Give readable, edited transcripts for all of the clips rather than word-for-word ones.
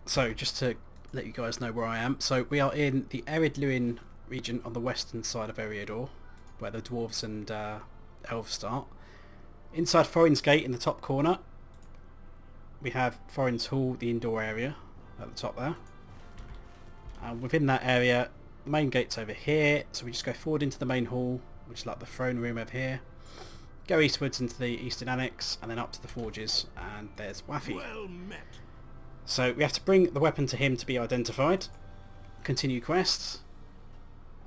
So just to let you guys know where I am. So we are in the arid Lewin region on the western side of Eriador, where the dwarves and elves start. Inside Thorin's Gate in the top corner, we have Thorin's Hall, the indoor area at the top there. And within that area, the main gate's over here, so we just go forward into the main hall, which is like the throne room over here. Go eastwards into the eastern annex, and then up to the forges, and there's Waffy. Well met. So we have to bring the weapon to him to be identified. Continue quests.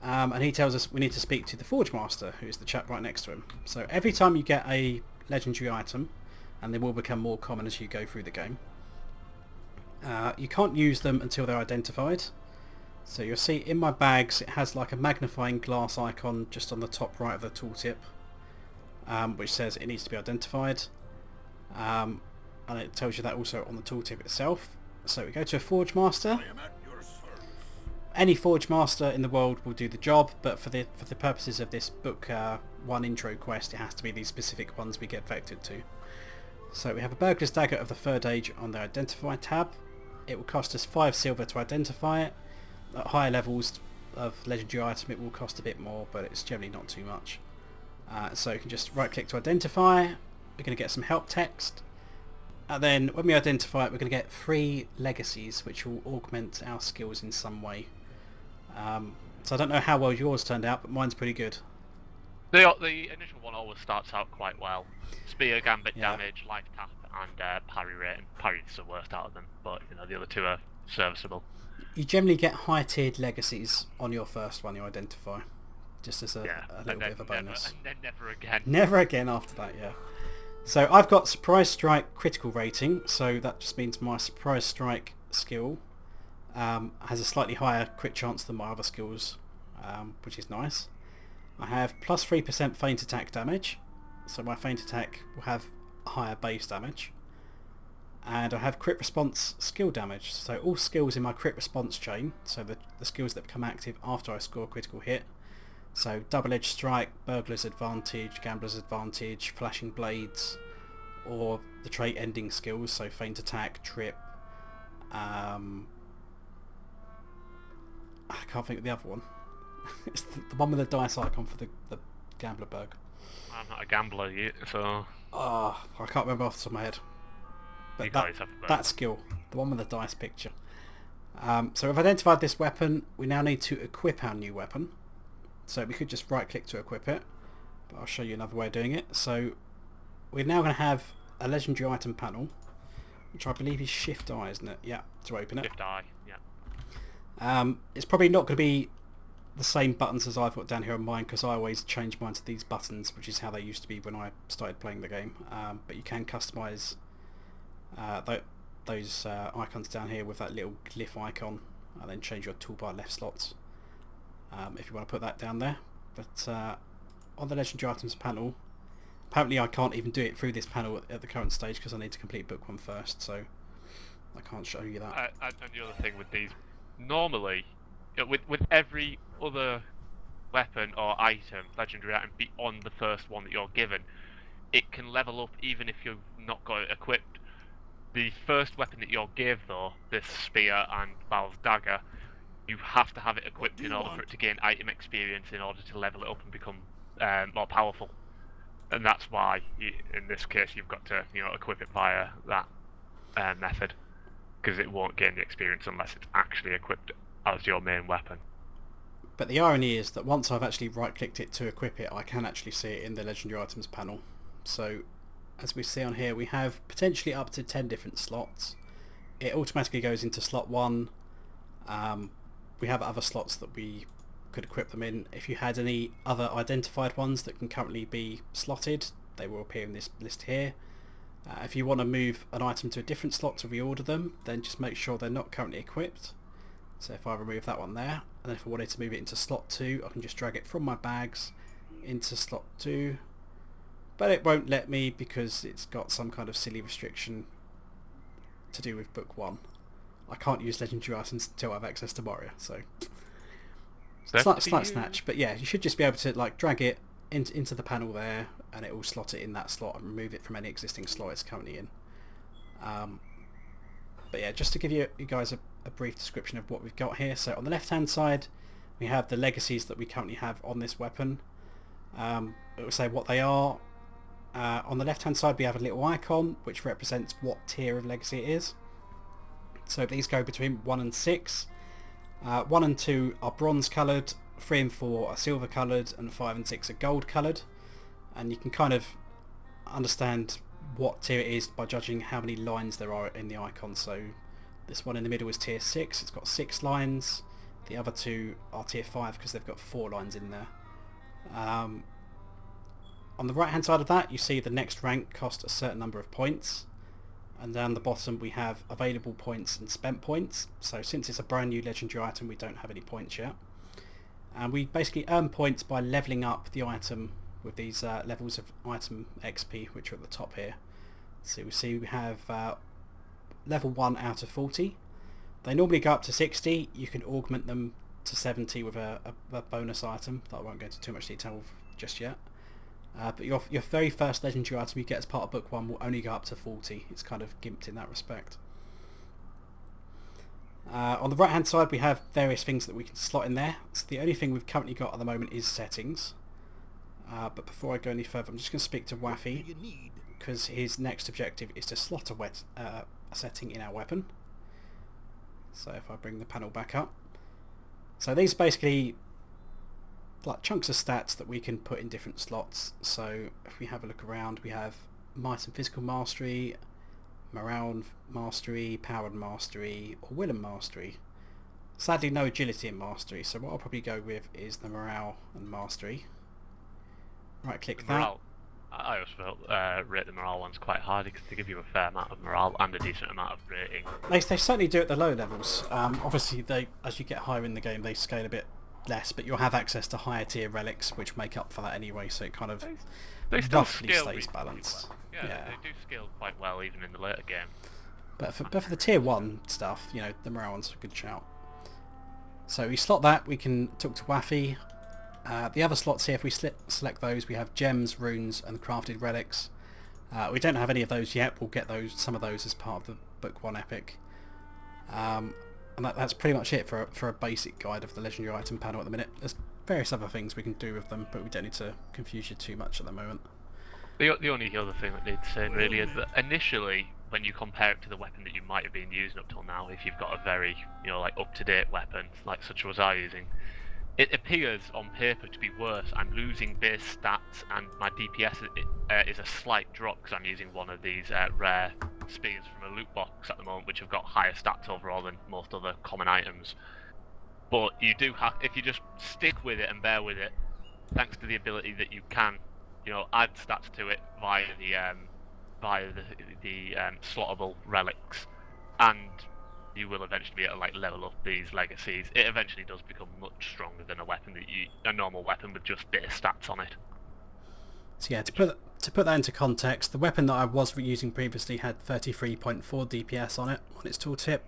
And he tells us we need to speak to the Forge Master, who is the chap right next to him. So every time you get a legendary item, and they will become more common as you go through the game, you can't use them until they're identified. So you'll see in my bags it has like a magnifying glass icon just on the top right of the tooltip, which says it needs to be identified. And it tells you that also on the tooltip itself. So we go to a Forge Master. I am at your service. Any Forge Master in the world will do the job, but for the purposes of this book 1 intro quest, it has to be these specific ones we get vectored to. So we have a Burglar's Dagger of the 3rd Age on the Identify tab. It will cost us 5 silver to identify it. At higher levels of legendary item it will cost a bit more, but it's generally not too much. So you can just right click to identify. We're going to get some help text. And then when we identify it, we're going to get 3 legacies which will augment our skills in some way. So I don't know how well yours turned out, but mine's pretty good. The initial one always starts out quite well. Spear, gambit damage, life tap, and parry rate. And parry's the worst out of them, but you know the other 2 are serviceable. You generally get high tiered legacies on your first one you identify, just as a little bit of a bonus. And then never again. Never again after that, yeah. So I've got Surprise Strike critical rating, so that just means my Surprise Strike skill has a slightly higher crit chance than my other skills, which is nice. I have plus 3% feint attack damage, so my feint attack will have higher base damage. And I have crit response skill damage, so all skills in my crit response chain, so the skills that become active after I score a critical hit, so double-edged strike, burglar's advantage, gambler's advantage, flashing blades, or the trait ending skills, so feint attack, trip, I can't think of the other one. It's the one with the dice icon for the gambler bug. I'm not a gambler yet, so... Oh, I can't remember off the top of my head. But that skill, the one with the dice picture. So we've identified this weapon. We now need to equip our new weapon. So we could just right click to equip it, but I'll show you another way of doing it. So we're now going to have a legendary item panel, which I believe is Shift I, isn't it? Yeah, to open it. Shift I, yeah. It's probably not going to be the same buttons as I've got down here on mine, because I always change mine to these buttons, which is how they used to be when I started playing the game. But you can customise those icons down here with that little glyph icon, and then change your toolbar left slots if you want to put that down there. But on the legendary items panel, apparently I can't even do it through this panel at the current stage because I need to complete book 1 first, so I can't show you that. And the other thing with these, normally, with every other weapon or item, legendary item, beyond the first one that you're given, it can level up even if you've not got it equipped. The first weapon that you'll give, though, this spear and Bal's dagger, you have to have it equipped in order for it to gain item experience in order to level it up and become more powerful. And that's why, in this case, you've got to equip it via that method, because it won't gain the experience unless it's actually equipped as your main weapon. But the irony is that once I've actually right-clicked it to equip it, I can actually see it in the legendary items panel. So as we see on here, we have potentially up to 10 different slots. It automatically goes into slot 1. We have other slots that we could equip them in. If you had any other identified ones that can currently be slotted, they will appear in this list here. If you want to move an item to a different slot to reorder them, then just make sure they're not currently equipped. So if I remove that one there, and if I wanted to move it into slot 2, I can just drag it from my bags into slot 2. But it won't let me because it's got some kind of silly restriction to do with book 1. I can't use legendary items until I have access to Moria, so slight snatch. But yeah, you should just be able to like drag it into the panel there, and it will slot it in that slot and remove it from any existing slot it's currently in. But yeah, just to give you guys a brief description of what we've got here. So on the left hand side we have the legacies that we currently have on this weapon. It will say what they are. On the left hand side we have a little icon which represents what tier of legacy it is. So these go between 1 and 6. 1 and 2 are bronze coloured, 3 and 4 are silver coloured, and 5 and 6 are gold coloured. And you can kind of understand what tier it is by judging how many lines there are in the icon. So this one in the middle is tier 6, it's got 6 lines. The other two are tier 5 because they've got 4 lines in there. On the right hand side of that you see the next rank cost a certain number of points, and down the bottom we have available points and spent points. So since it's a brand new legendary item we don't have any points yet, and we basically earn points by levelling up the item with these levels of item XP which are at the top here. So we see we have level 1 out of 40. They normally go up to 60. You can augment them to 70 with a bonus item that I won't go into too much detail of just yet. But your very first legendary item you get as part of book 1 will only go up to 40. It's kind of gimped in that respect. On the right hand side we have various things that we can slot in there. So the only thing we've currently got at the moment is settings. But before I go any further I'm just going to speak to Waffy, because his next objective is to slot a setting in our weapon. So if I bring the panel back up. So these are basically like chunks of stats that we can put in different slots. So if we have a look around we have might and physical mastery, morale and mastery, power and mastery, or will and mastery. Sadly no agility and mastery, so what I'll probably go with is the morale and mastery. Right click that. I also felt rate the morale ones quite hard because they give you a fair amount of morale and a decent amount of rating. They certainly do at the lower levels. Obviously as you get higher in the game they scale a bit less, but you'll have access to higher tier relics which make up for that anyway, so it kind of they still roughly stays balanced. Well. Yeah, they do scale quite well even in the later game. But for the tier 1 stuff, you know, the morale one's a good shout. So we slot that, we can talk to Waffy. The other slots here, if we select those, we have gems, runes and crafted relics. We don't have any of those yet, we'll get some of those as part of the book 1 epic. And that's pretty much it for a basic guide of the legendary item panel at the minute. There's various other things we can do with them, but we don't need to confuse you too much at the moment. The only other thing that needs saying really is that initially, when you compare it to the weapon that you might have been using up till now, if you've got a very, like up-to-date weapon, like such as I using, it appears on paper to be worse. I'm losing base stats and my DPS is a slight drop because I'm using one of these rare spears from a loot box at the moment, which have got higher stats overall than most other common items. But you do have, if you just stick with it and bear with it, thanks to the ability that you can, add stats to it via the slottable relics, and you will eventually be able to level up these legacies. It eventually does become much stronger than a normal weapon with just base stats on it. So yeah, to put that into context, the weapon that I was using previously had 33.4 DPS on it on its tooltip.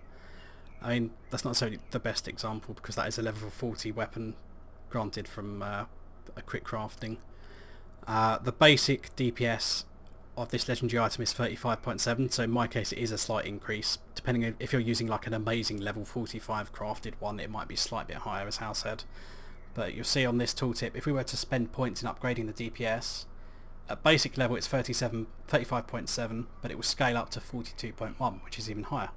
I mean, that's not necessarily the best example because that is a level 40 weapon, granted from a quick crafting. The basic DPS of this legendary item is 35.7, so in my case it is a slight increase. Depending on if you're using like an amazing level 45 crafted one, it might be a slight bit higher, as Hal said. But you'll see on this tooltip, if we were to spend points in upgrading the DPS, at basic level it's 35.7, but it will scale up to 42.1, which is even higher.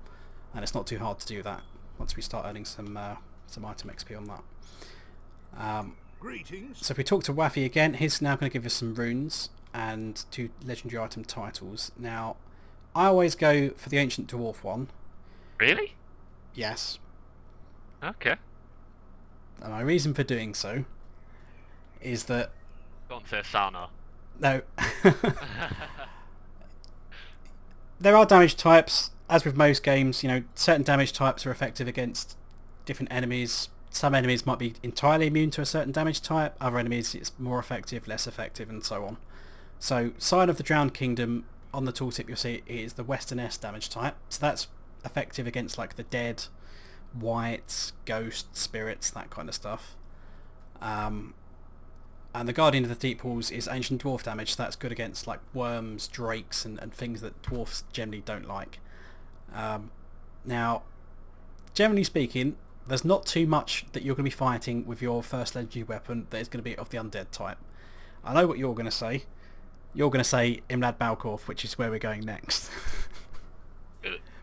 And it's not too hard to do that once we start earning some item XP on that. Greetings. So if we talk to Waffy again, he's now going to give us some runes and 2 legendary item titles. Now, I always go for the Ancient Dwarf one. Really? Yes. Okay. And my reason for doing so is that... Don't say Sana. No. There are damage types. As with most games, certain damage types are effective against different enemies. Some enemies might be entirely immune to a certain damage type. Other enemies it's more effective, less effective, and so on. So, Sign of the Drowned Kingdom, on the tooltip you'll see is the Western S damage type. So that's effective against like the dead, wights, ghosts, spirits, that kind of stuff. And the Guardian of the Deep Halls is Ancient Dwarf damage, so that's good against like worms, drakes, and things that dwarfs generally don't like. Now, generally speaking, there's not too much that you're going to be fighting with your first legendary weapon that is going to be of the undead type. I know what you're going to say. You're going to say Imlad Balcorf, which is where we're going next.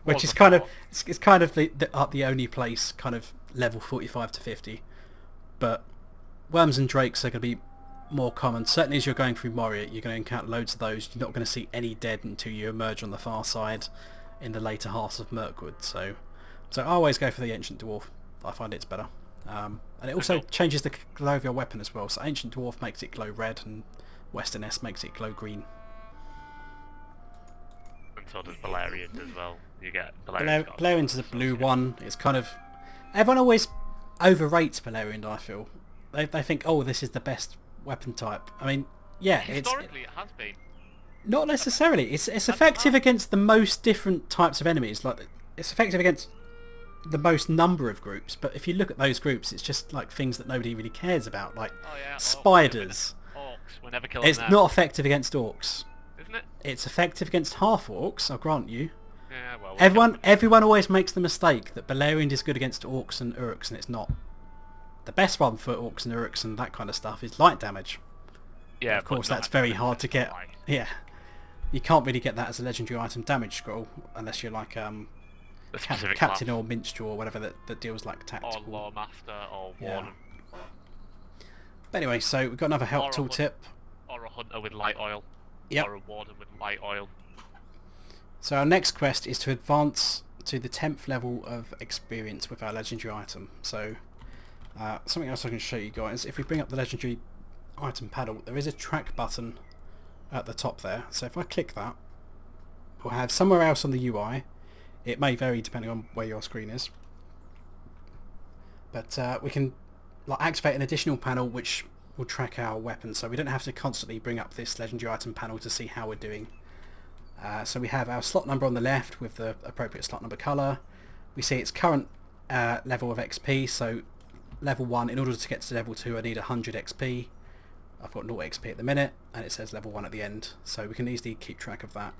Which is kind of it's kind of the only place kind of level 45 to 50. But worms and drakes are going to be more common. Certainly as you're going through Moria, you're going to encounter loads of those. You're not going to see any dead until you emerge on the far side in the later halves of Mirkwood. So I always go for the Ancient Dwarf. I find it's better. And it also changes the glow of your weapon as well. So Ancient Dwarf makes it glow red and Western S makes it glow green. And so does Balthelion as well. You get Balthelion's the blue one. It's kind of... Everyone always overrates Balthelion, I feel. They think, oh, this is the best weapon type. I mean, yeah, historically it has been. Not necessarily. It's effective against the most different types of enemies. Like, it's effective against the most number of groups, but if you look at those groups, it's just like things that nobody really cares about, like spiders. Orcs, we're never killing it's them. not effective against orcs. Isn't it? It's effective against half orcs, I'll grant you. Yeah, well, everyone always makes the mistake that Balthelion is good against orcs and uruks, and it's not. The best one for orcs and uruks and that kind of stuff is light damage. Yeah, of course that's very hard to get. Yeah, you can't really get that as a legendary item damage scroll unless you're like Captain class. or Minstrel or whatever that deals like tactical. Or Lore Master or Warden. But anyway, so we've got another help tooltip. Or a Hunter with light oil. Yep. Or a Warden with light oil. So our next quest is to advance to the 10th level of experience with our legendary item. So something else I can show you guys. If we bring up the legendary item panel, there is a track button at the top there. So if I click that, we'll have somewhere else on the UI. It may vary depending on where your screen is. But we can activate an additional panel which will track our weapons, so we don't have to constantly bring up this legendary item panel to see how we're doing. So we have our slot number on the left with the appropriate slot number colour. We see its current level of XP, so level 1, in order to get to level 2 I need 100 XP. I've got 0 XP at the minute, and it says level 1 at the end, so we can easily keep track of that.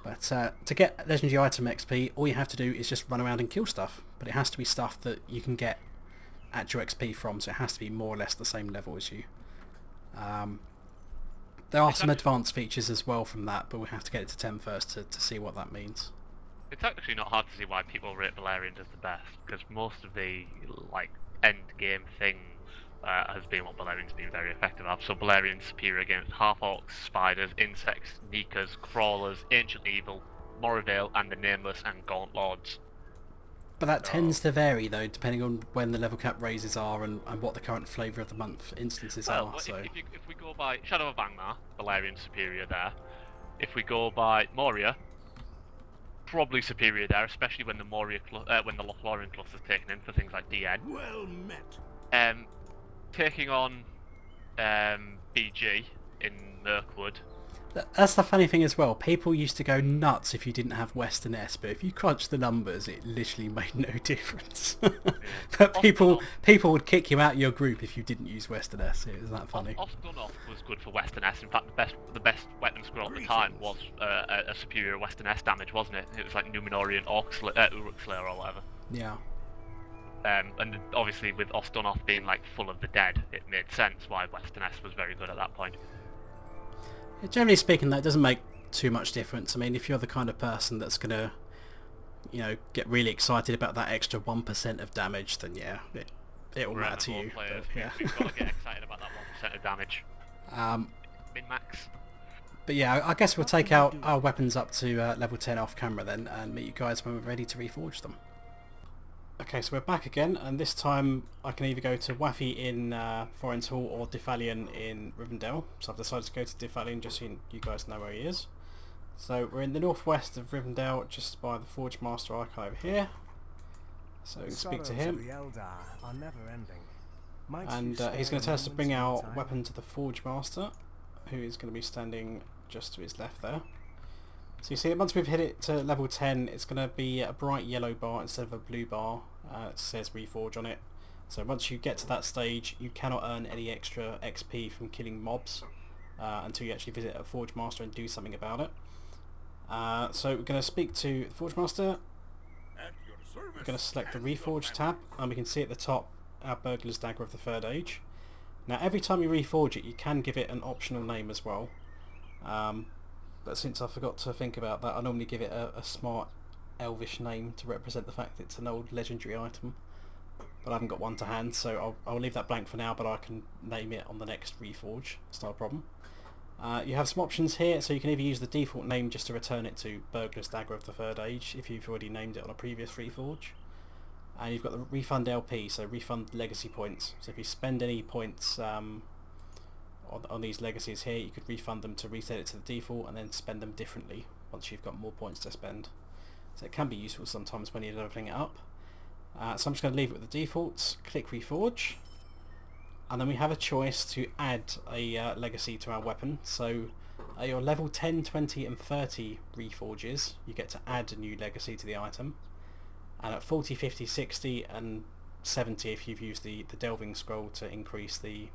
But to get legendary item XP, all you have to do is just run around and kill stuff. But it has to be stuff that you can get actual XP from, so it has to be more or less the same level as you. There are some advanced features as well from that, but we have to get it to 10 first to see what that means. It's actually not hard to see why people rate Balthelion as the best, because most of the end game things has been what Balthelion's been very effective at. So Balthelion's superior against half-orcs, spiders, insects, sneakers, crawlers, ancient evil, Moravale, and the nameless and gaunt lords. But that tends to vary though, depending on when the level cap raises are and what the current flavour of the month instances are. So if we go by Shadow of Angmar, Balthelion's superior there. If we go by Moria, probably superior there, especially when the when the Laurelin cluster's taken in for things like DN. Well met. Taking on BG in Mirkwood. That's the funny thing as well. People used to go nuts if you didn't have Western S, but if you crunch the numbers, it literally made no difference. But people would kick you out of your group if you didn't use Western S. It was that funny. Osgunoff was good for Western S. In fact, the best weapon scroll at the time was a superior Western S damage, wasn't it? It was like Numenorian Uruk Slayer or whatever. Yeah. And obviously with Osgunoff being full of the dead, it made sense why Western S was very good at that point. Yeah, generally speaking, that doesn't make too much difference. I mean, if you're the kind of person that's going to, get really excited about that extra 1% of damage, then yeah, it will matter to you. Players, but, yeah. We've got to get excited about that 1% of damage. Min-max. But yeah, I guess we'll take our weapons up to level 10 off camera then, and meet you guys when we're ready to reforge them. Okay, so we're back again, and this time I can either go to Waffy in Foren's Hall or Balthelion in Rivendell. So I've decided to go to Balthelion just so you guys know where he is. So we're in the northwest of Rivendell, just by the Forge Master Archive here. So we can speak to him. And he's going to tell us to bring our weapon to the Forge Master, who is going to be standing just to his left there. So you see, once we've hit it to level 10, it's going to be a bright yellow bar instead of a blue bar. It says Reforge on it. So once you get to that stage, you cannot earn any extra XP from killing mobs until you actually visit a Forge Master and do something about it. So we're going to speak to the Forge Master. At we're going to select the Reforge tab, and we can see at the top our Burglar's Dagger of the Third Age. Now every time you reforge it, you can give it an optional name as well. But since I forgot to think about that, I normally give it a smart elvish name to represent the fact it's an old legendary item. But I haven't got one to hand, so I'll leave that blank for now, but I can name it on the next reforge. It's not a problem. You have some options here, so you can either use the default name just to return it to Burglar's Dagger of the Third Age if you've already named it on a previous reforge. And you've got the refund LP, so refund legacy points. So if you spend any points on these legacies here, you could refund them to reset it to the default and then spend them differently once you've got more points to spend. So it can be useful sometimes when you're leveling it up. So I'm just going to leave it with the defaults, click Reforge, and then we have a choice to add a legacy to our weapon. So your level 10, 20 and 30 reforges, you get to add a new legacy to the item. And at 40, 50, 60 and 70 if you've used the delving scroll to increase the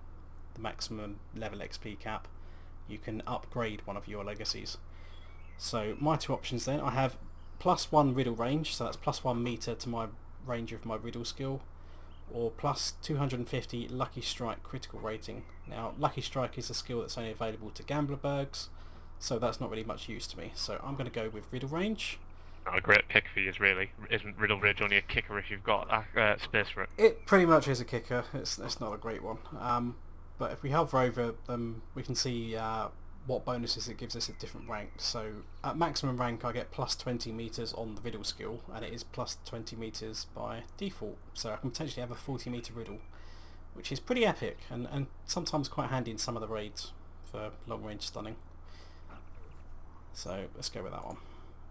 maximum level XP cap, you can upgrade one of your legacies. So my two options then, I have +1 riddle range, so that's +1 meter to my range of my riddle skill, or plus 250 Lucky Strike critical rating. Now Lucky Strike is a skill that's only available to Gambler Bergs, so that's not really much use to me. So I'm going to go with riddle range. Not a great pick for you, really. Isn't Riddle Ridge only a kicker if you've got space for it? It pretty much is a kicker. It's not a great one. But if we hover over them, we can see what bonuses it gives us at different ranks. So at maximum rank I get plus 20 meters on the riddle skill, and it is plus 20 meters by default. So I can potentially have a 40 meter riddle, which is pretty epic and sometimes quite handy in some of the raids for long range stunning. So let's go with that one.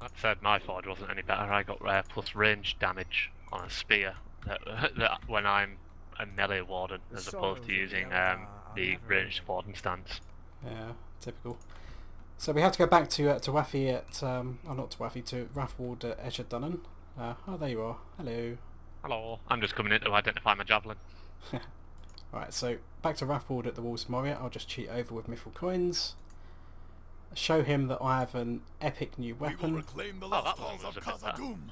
That said, my forge wasn't any better. I got plus range damage on a spear that when I'm a melee warden, as opposed to using the ranged warden stance. Yeah, typical. So we have to go back to Waffy at not to Waffy, to Rathward at Escher Dunnan. Oh, there you are. Hello. Hello. I'm just coming in to identify my javelin. Right, so back to Rathward at the Walls of Moria. I'll just cheat over with Mithril coins. Show him that I have an epic new weapon. Reclaim the lost halls of Khazad-dûm.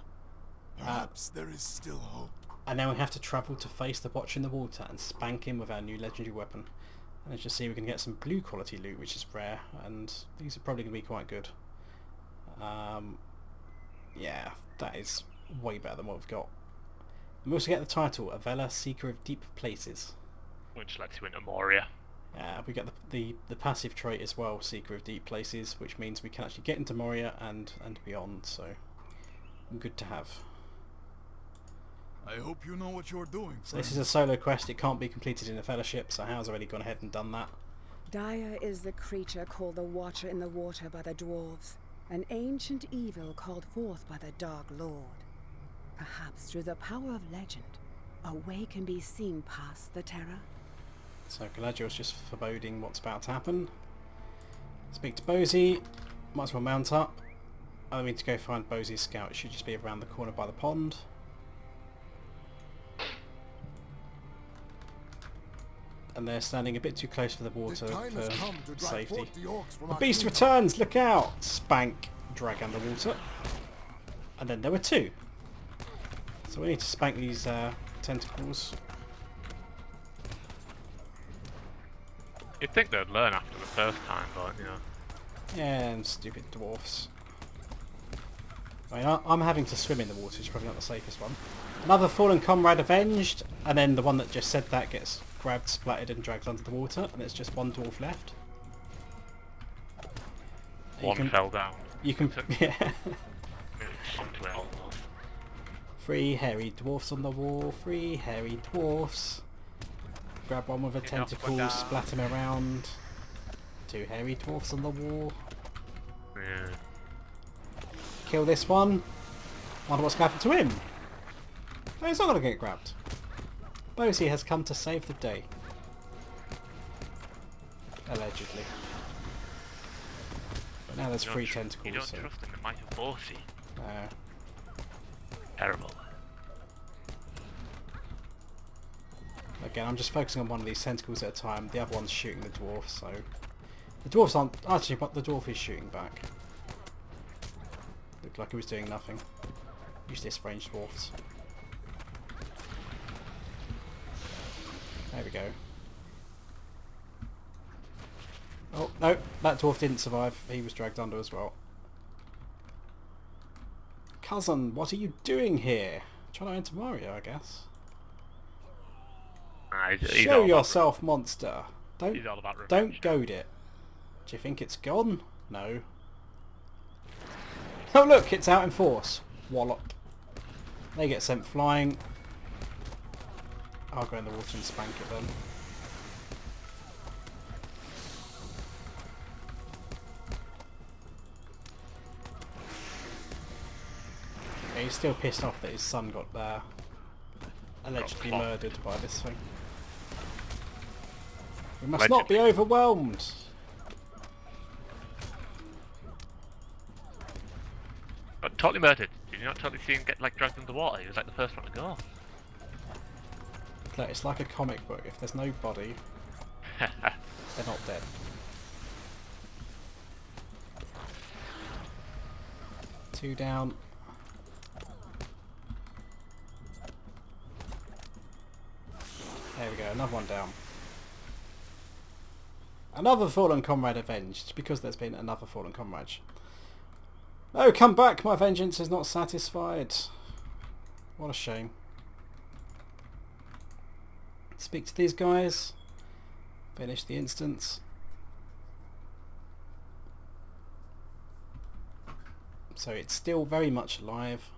Perhaps there is still hope. And now we have to travel to face the Watcher in the Water and spank him with our new legendary weapon. And as you see, we can get some blue quality loot, which is rare, and these are probably going to be quite good. Yeah, that is way better than what we've got. And we also get the title, Avella, Seeker of Deep Places. Which lets you into Moria. We get the passive trait as well, Seeker of Deep Places, which means we can actually get into Moria and beyond, so good to have. I hope you know what you're doing. So this is a solo quest, it can't be completed in a fellowship, so Hal's already gone ahead and done that. Dire is the creature called the Watcher in the Water by the dwarves, an ancient evil called forth by the Dark Lord. Perhaps through the power of legend, a way can be seen past the terror. So Galadriel's just foreboding what's about to happen. Speak to Bosie, might as well mount up. I need to go find Bosie's scout, it should just be around the corner by the pond. And they're standing a bit too close for the water for safety. The beast returns, look out! Spank, drag underwater. And then there were two. So we need to spank these tentacles. You'd think they'd learn after the first time, but you know. Yeah, and stupid dwarfs. I mean, I'm having to swim in the water, it's probably not the safest one. Another fallen comrade avenged, and then the one that just said that gets grabbed, splattered and dragged under the water, and it's just one dwarf left. One fell down. You can, yeah. Three hairy dwarfs on the wall, three hairy dwarfs. Grab one with a tentacle, splat him around. Two hairy dwarfs on the wall. Yeah. Kill this one. Wonder what's going to happen to him. No, he's not going to get grabbed. Bosie has come to save the day. Allegedly. But now there's three tentacles. You don't so. trust in the might of Bosie. No. Terrible. Again, I'm just focusing on one of these tentacles at a time. The other one's shooting the dwarf, so... The dwarfs aren't... Actually, but the dwarf is shooting back. Looked like he was doing nothing. Use this range dwarfs. There we go. Oh, no, that dwarf didn't survive. He was dragged under as well. Cousin, what are you doing here? Trying to enter Mario, I guess. He's Show yourself, monster. He's all about revenge. Don't goad it. Do you think it's gone? No. Oh look, it's out in force. Wallop. They get sent flying. I'll go in the water and spank it then. Yeah, he's still pissed off that his son got allegedly murdered by this thing. We must not be overwhelmed. But totally murdered. Did you not totally see him get like dragged into the water? He was like the first one to go. Look, it's like a comic book. If there's no body, they're not dead. Two down. There we go, another one down. Another fallen comrade avenged, because there's been another fallen comrade. Oh, come back! My vengeance is not satisfied. What a shame. Speak to these guys. Finish the instance. So it's still very much alive.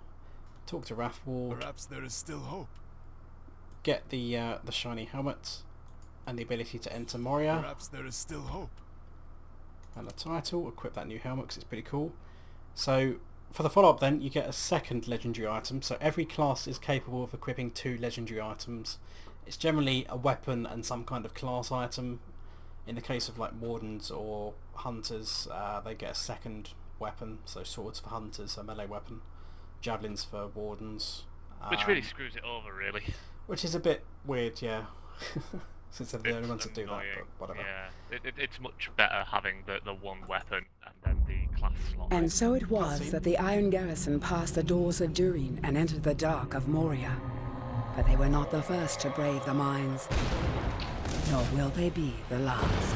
Talk to Rathwald. Perhaps there is still hope. Get the shiny helmet and the ability to enter Moria. Perhaps there is still hope. And the title. Equip that new helmet because it's pretty cool. So for the follow-up then, you get a second legendary item. So every class is capable of equipping 2 legendary items. It's generally a weapon and some kind of class item. In the case of like wardens or hunters, they get a second weapon. So swords for hunters, a melee weapon. Javelins for wardens. Which really screws it over, really. Which is a bit weird, yeah. Since they're the only ones that do that, but whatever. Yeah, it's much better having the one weapon and then the class slot. And so it was that the Iron Garrison passed the doors of Durin and entered the dark of Moria. But they were not the first to brave the mines, nor will they be the last.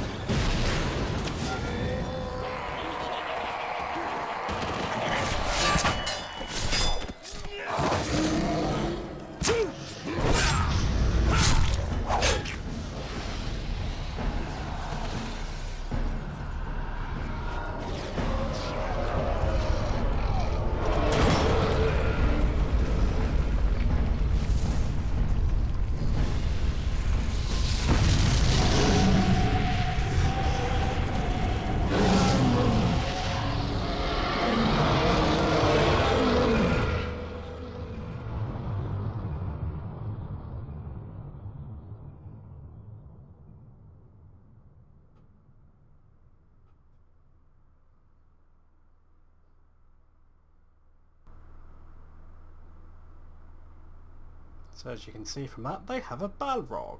So as you can see from that, they have a Balrog.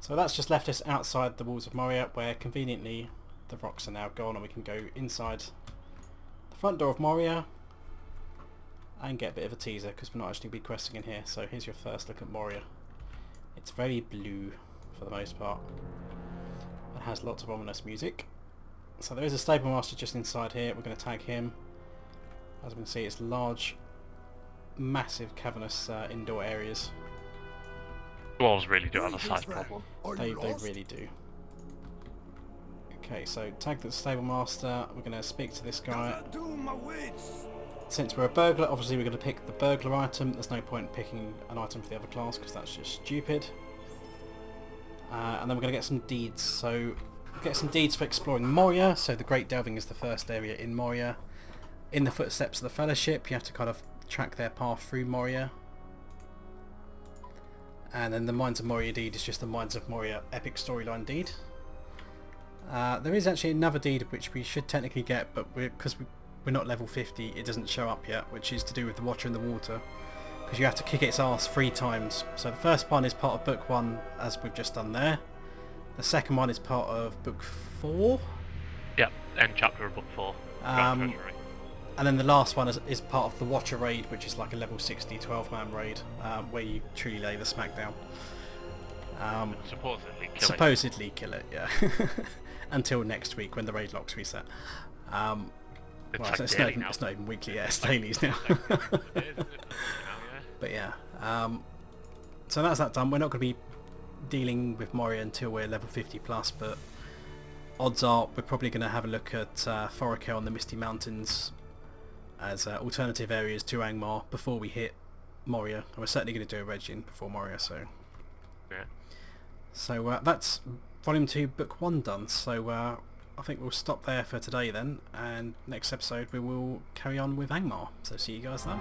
So that's just left us outside the walls of Moria, where conveniently the rocks are now gone and we can go inside the front door of Moria and get a bit of a teaser because we're not actually be questing in here. So here's your first look at Moria. It's very blue for the most part. It has lots of ominous music. So there is a stable master just inside here. We're going to tag him. As we can see, it's large, massive cavernous indoor areas. Dwarves really do have a size problem. They really do. Okay, so tag the stable master. We're going to speak to this guy. Since we're a burglar, obviously we're going to pick the burglar item. There's no point picking an item for the other class because that's just stupid. And then we're going to get some deeds. So get some deeds for exploring Moria. So the Great Delving is the first area in Moria. In the footsteps of the Fellowship, you have to kind of track their path through Moria. And then the Mines of Moria deed is just the Mines of Moria epic storyline deed. There is actually another deed which we should technically get, but because we're not level 50, it doesn't show up yet, which is to do with the Watcher in the Water. Because you have to kick its ass 3 times. So the first one is part of Book 1, as we've just done there. The second one is part of Book 4. Yeah, end chapter of Book 4. And then the last one is part of the Watcher raid, which is like a level 60 12-man raid, where you truly lay the smackdown. Supposedly kill it. Yeah. Until next week when the raid locks reset. Well, it's not even weekly, yeah, it's dailies now. But yeah, so that's that done. We're not going to be dealing with Moria until we're level 50 plus, but odds are we're probably going to have a look at Thorokil on the Misty Mountains as alternative areas to Angmar before we hit Moria, and we're certainly going to do a Regin before Moria. So yeah. So that's Volume 2, Book 1 done. So I think we'll stop there for today then, and next episode we will carry on with Angmar. So see you guys then.